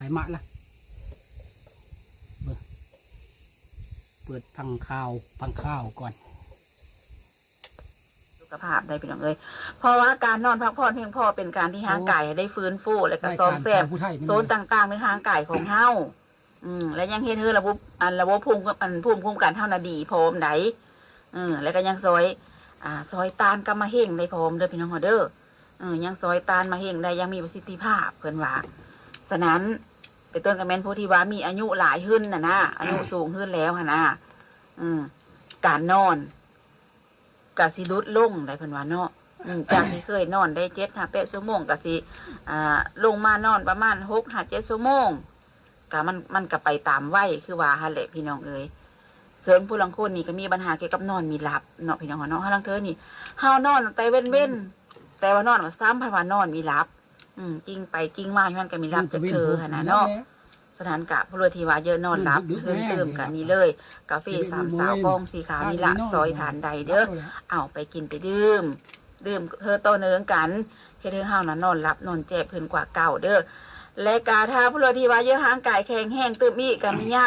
ายมะละเปิดพังข้าวก่อนสุขภาพได้พี่น้องเลยเพราะว่าการนอนพักผ่อนเพียงพอเป็นการที่ร่างกายได้ฟื้นฟูและก็ซ่อมแซมโซนต่างๆในร่างกายของเฮาและยังเฮ็ดให้ระบบภูมิคุ้มกันเฮาน่ะดีพร้อมได้แล้วก็ยังซอยต้านกำมะเร็งได้พร้อมเด้อพี่น้องเด้อยังซอยต้านมะเร็งได้ยังมีประสิทธิภาพเพิ่นว่าฉะนั้นเป็นต้นกระแมนผู้ที่ว่ามีอายุหลายขึ้นนะอายุสูงขึ้นแล้วนะการนอนกะสิลดลงได้เพิ่นว่าเนาะจากที่เคยนอนได้7-8 ชั่วโมงกะสิลงมานอนประมาณ6-7 ชั่วโมงกะมันก็ไปตามวัยคือว่าหั่นแหละพี่น้องเอ้ยเสริมผู้ลังคนนี่ก็มีปัญหาเกี่ยวกับนอนมีหลับเนาะพี่น้องเนาะเฮาลังเธอนี่เฮานอนแต่เว้นแต่ว่านอนมาซ้ำพันว่านอนมีหลับกิ้งไปกิ้งมาให้มันก็มีหลับจะเธอหั่นน่ะเนาะสถานกะผู้รวยทีว่าเยอะนอนหลับเพิ่มเติมกันนี่เลยกาแฟ3 สาวฟองสีขาวนี่ละซอยฐานใดเด้อเอาไปกินไปดื่มเธอต่อเนื่องกันเฮ็ดให้เฮาน่ะนอนหลับนอนแจ่เพิ่นกว่าเก่าเด้อและกาถ้าผู้รวยทีว่าเยอะห่างกายแข็งแห้งตึมอีกก็มียา